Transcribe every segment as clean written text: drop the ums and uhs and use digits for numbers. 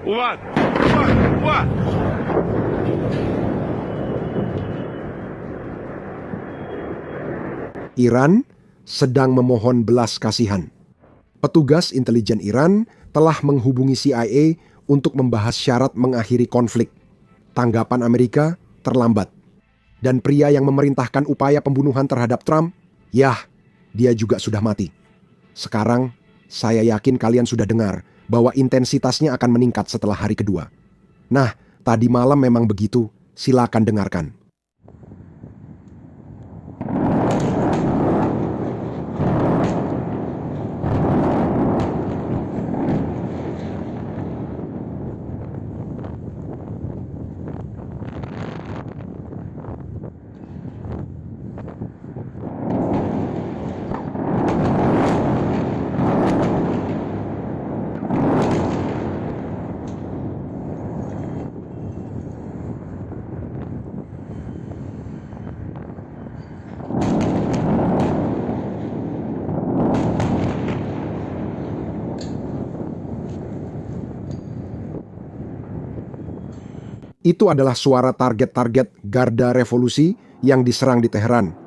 What? What? Iran sedang memohon belas kasihan. Petugas intelijen Iran telah menghubungi CIA untuk membahas syarat mengakhiri konflik. Tanggapan Amerika terlambat. Dan pria yang memerintahkan upaya pembunuhan terhadap Trump, dia juga sudah mati. Sekarang, saya yakin kalian sudah dengar bahwa intensitasnya akan meningkat setelah hari kedua. Nah, tadi malam memang begitu. Silakan dengarkan. Itu adalah suara target-target Garda Revolusi yang diserang di Teheran.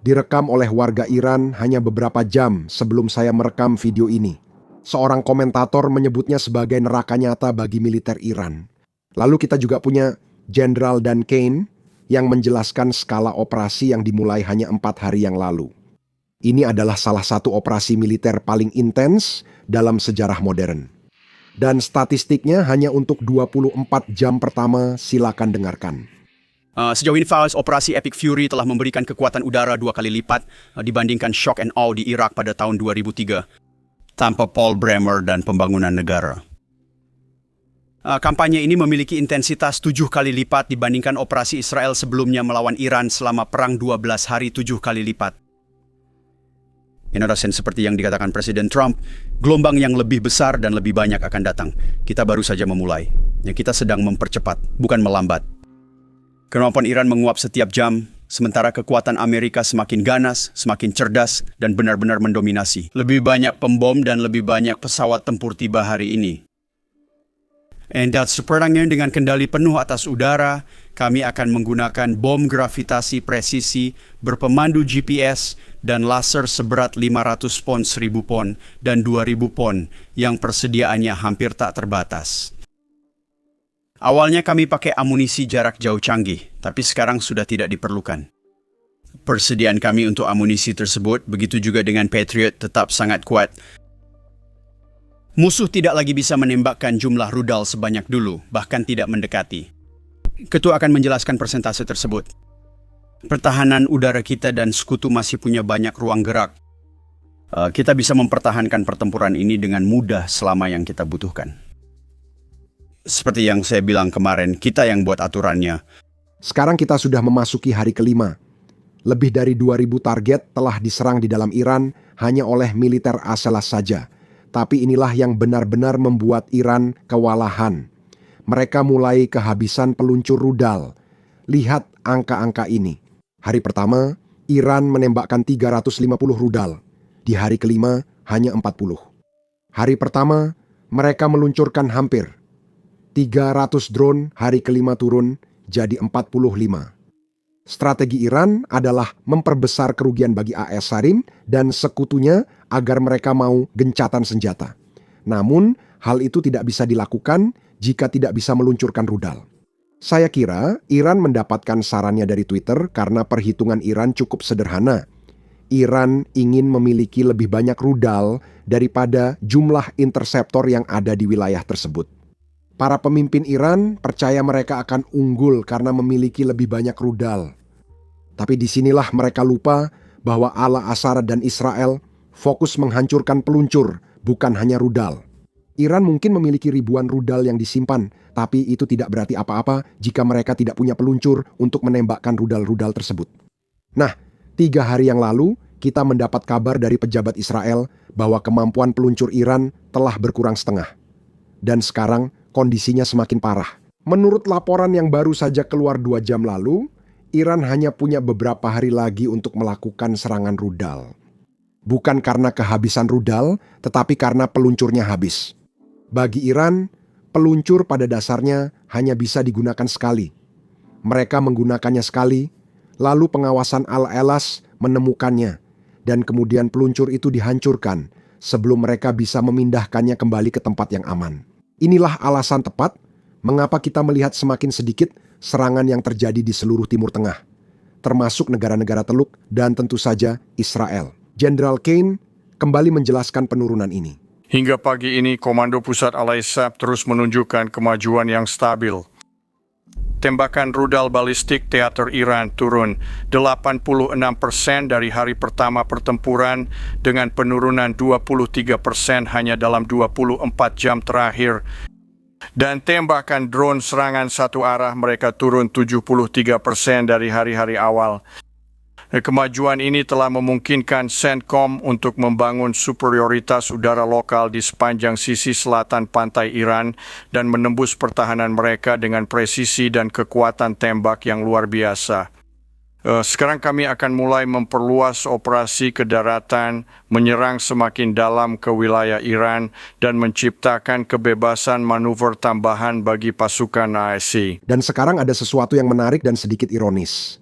Direkam oleh warga Iran hanya beberapa jam sebelum saya merekam video ini. Seorang komentator menyebutnya sebagai neraka nyata bagi militer Iran. Lalu kita juga punya Jenderal Dan Kane yang menjelaskan skala operasi yang dimulai hanya 4 hari yang lalu. Ini adalah salah satu operasi militer paling intens dalam sejarah modern. Dan statistiknya hanya untuk 24 jam pertama, silakan dengarkan. Sejauh ini Fals, operasi Epic Fury telah memberikan kekuatan udara 2 kali lipat dibandingkan Shock and Awe di Irak pada tahun 2003. Tanpa Paul Bremer dan pembangunan negara. Kampanye ini memiliki intensitas 7 kali lipat dibandingkan operasi Israel sebelumnya melawan Iran selama perang 12 hari 7 kali lipat. In other sense, seperti yang dikatakan Presiden Trump, gelombang yang lebih besar dan lebih banyak akan datang. Kita baru saja memulai. Kita sedang mempercepat, bukan melambat. Kemampuan Iran menguap setiap jam, sementara kekuatan Amerika semakin ganas, semakin cerdas, dan benar-benar mendominasi. Lebih banyak pembom dan lebih banyak pesawat tempur tiba hari ini. Dan seperangnya dengan kendali penuh atas udara, kami akan menggunakan bom gravitasi presisi berpemandu GPS dan laser seberat 500 pon, 1000 pon, dan 2000 pon yang persediaannya hampir tak terbatas. Awalnya kami pakai amunisi jarak jauh canggih, tapi sekarang sudah tidak diperlukan. Persediaan kami untuk amunisi tersebut, begitu juga dengan Patriot, tetap sangat kuat. Musuh tidak lagi bisa menembakkan jumlah rudal sebanyak dulu, bahkan tidak mendekati. Ketua akan menjelaskan persentase tersebut. Pertahanan udara kita dan sekutu masih punya banyak ruang gerak. Kita bisa mempertahankan pertempuran ini dengan mudah selama yang kita butuhkan. Seperti yang saya bilang kemarin, kita yang buat aturannya. Sekarang kita sudah memasuki hari kelima. Lebih dari 2000 target telah diserang di dalam Iran hanya oleh militer Aselas saja. Tapi inilah yang benar-benar membuat Iran kewalahan. Mereka mulai kehabisan peluncur rudal. Lihat angka-angka ini. Hari pertama, Iran menembakkan 350 rudal. Di hari kelima, hanya 40. Hari pertama, mereka meluncurkan hampir 300 drone, hari kelima turun jadi 45. Strategi Iran adalah memperbesar kerugian bagi AS Sarin dan sekutunya agar mereka mau gencatan senjata. Namun, hal itu tidak bisa dilakukan jika tidak bisa meluncurkan rudal. Saya kira Iran mendapatkan sarannya dari Twitter karena perhitungan Iran cukup sederhana. Iran ingin memiliki lebih banyak rudal daripada jumlah interseptor yang ada di wilayah tersebut. Para pemimpin Iran percaya mereka akan unggul karena memiliki lebih banyak rudal. Tapi disinilah mereka lupa bahwa Al-Assad dan Israel fokus menghancurkan peluncur, bukan hanya rudal. Iran mungkin memiliki ribuan rudal yang disimpan, tapi itu tidak berarti apa-apa jika mereka tidak punya peluncur untuk menembakkan rudal-rudal tersebut. Nah, 3 hari yang lalu, kita mendapat kabar dari pejabat Israel bahwa kemampuan peluncur Iran telah berkurang setengah. Dan sekarang, kondisinya semakin parah. Menurut laporan yang baru saja keluar 2 jam lalu, Iran hanya punya beberapa hari lagi untuk melakukan serangan rudal. Bukan karena kehabisan rudal, tetapi karena peluncurnya habis. Bagi Iran, peluncur pada dasarnya hanya bisa digunakan sekali. Mereka menggunakannya sekali, lalu pengawasan Al-Elas menemukannya, dan kemudian peluncur itu dihancurkan sebelum mereka bisa memindahkannya kembali ke tempat yang aman. Inilah alasan tepat mengapa kita melihat semakin sedikit serangan yang terjadi di seluruh Timur Tengah, termasuk negara-negara Teluk dan tentu saja Israel. Jenderal Kane kembali menjelaskan penurunan ini. Hingga pagi ini, Komando Pusat Al-ISAF terus menunjukkan kemajuan yang stabil. Tembakan rudal balistik teater Iran turun 86% dari hari pertama pertempuran dengan penurunan 23% hanya dalam 24 jam terakhir. Dan tembakan drone serangan satu arah mereka turun 73% dari hari-hari awal. Kemajuan ini telah memungkinkan CENTCOM untuk membangun superioritas udara lokal di sepanjang sisi selatan pantai Iran dan menembus pertahanan mereka dengan presisi dan kekuatan tembak yang luar biasa. Sekarang kami akan mulai memperluas operasi ke daratan, menyerang semakin dalam ke wilayah Iran, dan menciptakan kebebasan manuver tambahan bagi pasukan ASI. Dan sekarang ada sesuatu yang menarik dan sedikit ironis.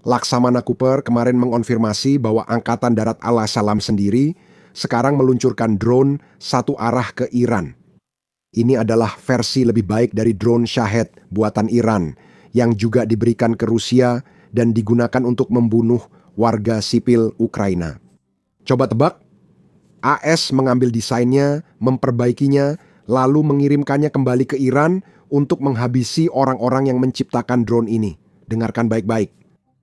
Laksamana Cooper kemarin mengonfirmasi bahwa Angkatan Darat Al-Salam sendiri sekarang meluncurkan drone satu arah ke Iran. Ini adalah versi lebih baik dari drone Shahed buatan Iran yang juga diberikan ke Rusia dan digunakan untuk membunuh warga sipil Ukraina. Coba tebak, AS mengambil desainnya, memperbaikinya, lalu mengirimkannya kembali ke Iran untuk menghabisi orang-orang yang menciptakan drone ini. Dengarkan baik-baik.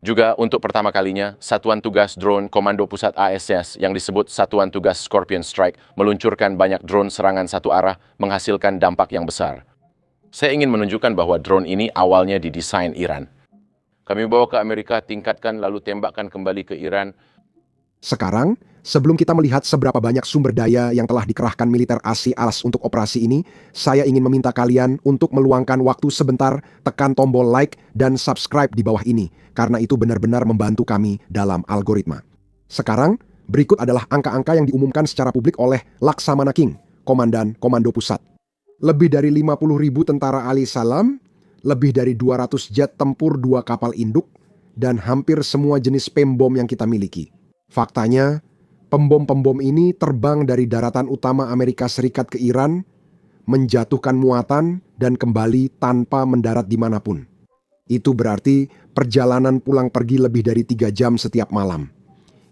Juga untuk pertama kalinya, Satuan Tugas Drone Komando Pusat ASS yang disebut Satuan Tugas Scorpion Strike meluncurkan banyak drone serangan satu arah menghasilkan dampak yang besar. Saya ingin menunjukkan bahwa drone ini awalnya didesain Iran. Kami bawa ke Amerika, tingkatkan lalu tembakkan kembali ke Iran. Sekarang, sebelum kita melihat seberapa banyak sumber daya yang telah dikerahkan militer ASI untuk operasi ini, saya ingin meminta kalian untuk meluangkan waktu sebentar, tekan tombol like dan subscribe di bawah ini, karena itu benar-benar membantu kami dalam algoritma. Sekarang, berikut adalah angka-angka yang diumumkan secara publik oleh Laksamana King, Komandan Komando Pusat. Lebih dari 50.000 tentara Al-Salam, lebih dari 200 jet tempur 2 kapal induk, dan hampir semua jenis pembom yang kita miliki. Faktanya, pembom-pembom ini terbang dari daratan utama Amerika Serikat ke Iran, menjatuhkan muatan, dan kembali tanpa mendarat dimanapun. Itu berarti perjalanan pulang pergi lebih dari 3 jam setiap malam.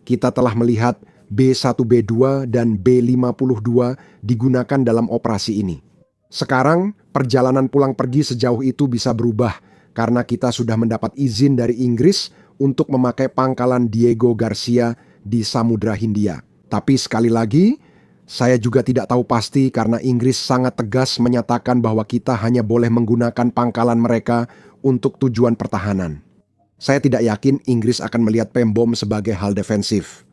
Kita telah melihat B-1B2 dan B-52 digunakan dalam operasi ini. Sekarang, perjalanan pulang pergi sejauh itu bisa berubah karena kita sudah mendapat izin dari Inggris untuk memakai pangkalan Diego Garcia di Samudra Hindia. Tapi sekali lagi, saya juga tidak tahu pasti karena Inggris sangat tegas menyatakan bahwa kita hanya boleh menggunakan pangkalan mereka untuk tujuan pertahanan. Saya tidak yakin Inggris akan melihat pembom sebagai hal defensif.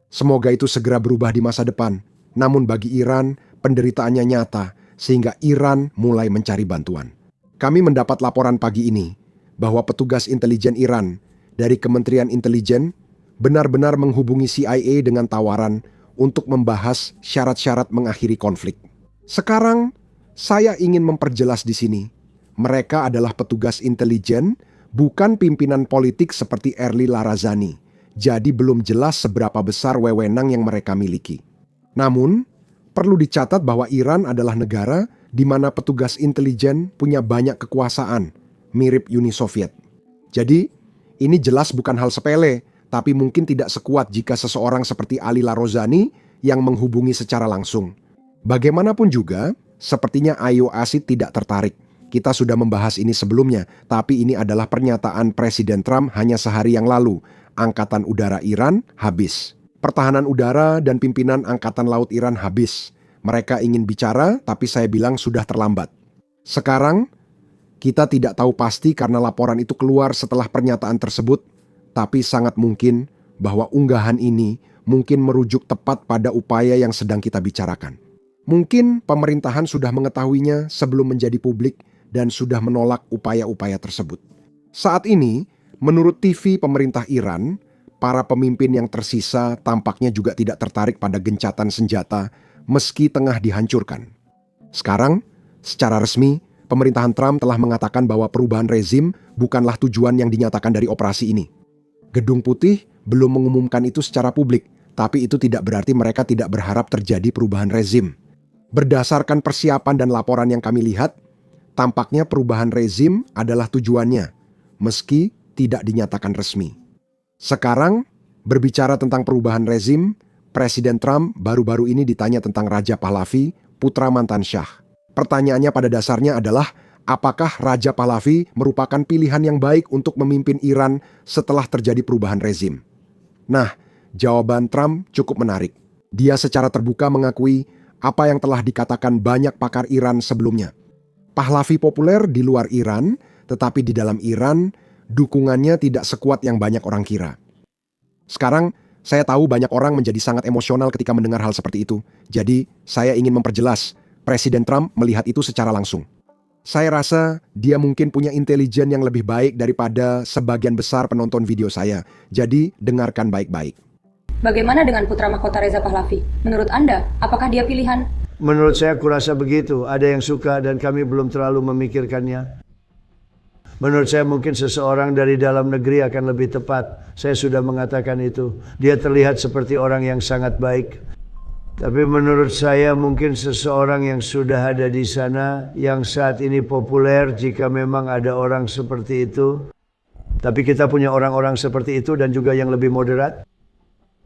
Semoga itu segera berubah di masa depan. Namun bagi Iran, penderitaannya nyata, sehingga Iran mulai mencari bantuan. Kami mendapat laporan pagi ini bahwa petugas intelijen Iran dari Kementerian Intelijen benar-benar menghubungi CIA dengan tawaran untuk membahas syarat-syarat mengakhiri konflik. Sekarang, saya ingin memperjelas di sini. Mereka adalah petugas intelijen, bukan pimpinan politik seperti Erli Larazani. Jadi belum jelas seberapa besar wewenang yang mereka miliki. Namun, perlu dicatat bahwa Iran adalah negara di mana petugas intelijen punya banyak kekuasaan, mirip Uni Soviet. Jadi, ini jelas bukan hal sepele, tapi mungkin tidak sekuat jika seseorang seperti Ali Larazani yang menghubungi secara langsung. Bagaimanapun juga, sepertinya Ayo Asid tidak tertarik. Kita sudah membahas ini sebelumnya, tapi ini adalah pernyataan Presiden Trump hanya sehari yang lalu. Angkatan Udara Iran habis. Pertahanan udara dan pimpinan Angkatan Laut Iran habis. Mereka ingin bicara, tapi saya bilang sudah terlambat. Sekarang, kita tidak tahu pasti karena laporan itu keluar setelah pernyataan tersebut, tapi sangat mungkin bahwa unggahan ini mungkin merujuk tepat pada upaya yang sedang kita bicarakan. Mungkin pemerintahan sudah mengetahuinya sebelum menjadi publik dan sudah menolak upaya-upaya tersebut. Saat ini, menurut TV pemerintah Iran, para pemimpin yang tersisa tampaknya juga tidak tertarik pada gencatan senjata meski tengah dihancurkan. Sekarang, Secara resmi, pemerintahan Trump telah mengatakan bahwa perubahan rezim bukanlah tujuan yang dinyatakan dari operasi ini. Gedung Putih belum mengumumkan itu secara publik, tapi itu tidak berarti mereka tidak berharap terjadi perubahan rezim. Berdasarkan persiapan dan laporan yang kami lihat, tampaknya perubahan rezim adalah tujuannya, meski tidak dinyatakan resmi. Sekarang, berbicara tentang perubahan rezim, Presiden Trump baru-baru ini ditanya tentang Raja Pahlavi, putra mantan Syah. Pertanyaannya pada dasarnya adalah, apakah Raja Pahlavi merupakan pilihan yang baik untuk memimpin Iran setelah terjadi perubahan rezim? Nah, jawaban Trump cukup menarik. Dia secara terbuka mengakui apa yang telah dikatakan banyak pakar Iran sebelumnya. Pahlavi populer di luar Iran, tetapi di dalam Iran, dukungannya tidak sekuat yang banyak orang kira. Sekarang, saya tahu banyak orang menjadi sangat emosional ketika mendengar hal seperti itu. Jadi, saya ingin memperjelas, Presiden Trump melihat itu secara langsung. Saya rasa dia mungkin punya intelijen yang lebih baik daripada sebagian besar penonton video saya. Jadi, dengarkan baik-baik. Bagaimana dengan putra mahkota Reza Pahlavi? Menurut Anda, apakah dia pilihan? Menurut saya kurasa begitu. Ada yang suka dan kami belum terlalu memikirkannya. Menurut saya mungkin seseorang dari dalam negeri akan lebih tepat. Saya sudah mengatakan itu. Dia terlihat seperti orang yang sangat baik. Tapi menurut saya mungkin seseorang yang sudah ada di sana, yang saat ini populer jika memang ada orang seperti itu. Tapi kita punya orang-orang seperti itu dan juga yang lebih moderat.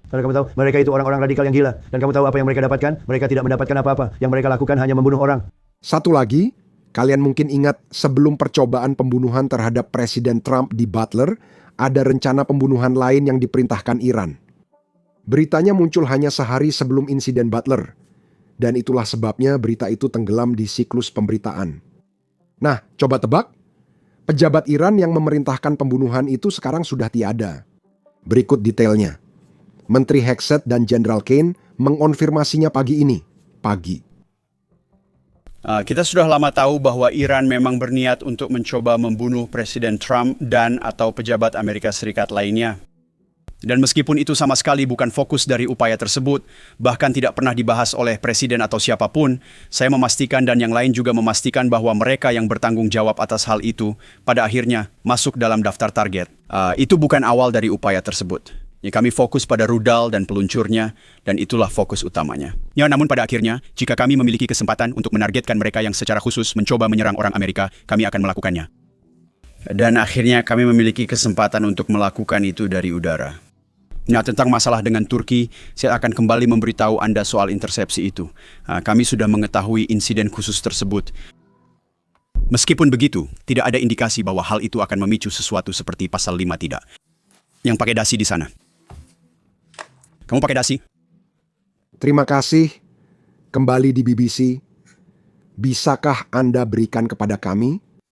Karena kamu tahu, mereka itu orang-orang radikal yang gila. Dan kamu tahu apa yang mereka dapatkan? Mereka tidak mendapatkan apa-apa. Yang mereka lakukan hanya membunuh orang. Satu lagi, kalian mungkin ingat sebelum percobaan pembunuhan terhadap Presiden Trump di Butler, ada rencana pembunuhan lain yang diperintahkan Iran. Beritanya muncul hanya sehari sebelum insiden Butler. Dan itulah sebabnya berita itu tenggelam di siklus pemberitaan. Nah, coba tebak. Pejabat Iran yang memerintahkan pembunuhan itu sekarang sudah tiada. Berikut detailnya. Menteri Hegseth dan Jenderal Kane mengonfirmasinya pagi ini. Kita sudah lama tahu bahwa Iran memang berniat untuk mencoba membunuh Presiden Trump dan atau pejabat Amerika Serikat lainnya. Dan meskipun itu sama sekali bukan fokus dari upaya tersebut, bahkan tidak pernah dibahas oleh Presiden atau siapapun, saya memastikan dan yang lain juga memastikan bahwa mereka yang bertanggung jawab atas hal itu pada akhirnya masuk dalam daftar target. Itu bukan awal dari upaya tersebut. Ya, kami fokus pada rudal dan peluncurnya, dan itulah fokus utamanya. Ya, namun pada akhirnya, jika kami memiliki kesempatan untuk menargetkan mereka yang secara khusus mencoba menyerang orang Amerika, kami akan melakukannya. Dan akhirnya kami memiliki kesempatan untuk melakukan itu dari udara. Nah, tentang masalah dengan Turki, saya akan kembali memberitahu Anda soal intersepsi itu. Kami sudah mengetahui insiden khusus tersebut. Meskipun begitu, tidak ada indikasi bahwa hal itu akan memicu sesuatu seperti pasal 5 tidak. Yang pakai dasi di sana. Kamu pakai dasi? Terima kasih. Kembali di BBC. Bisakah Anda berikan kepada kami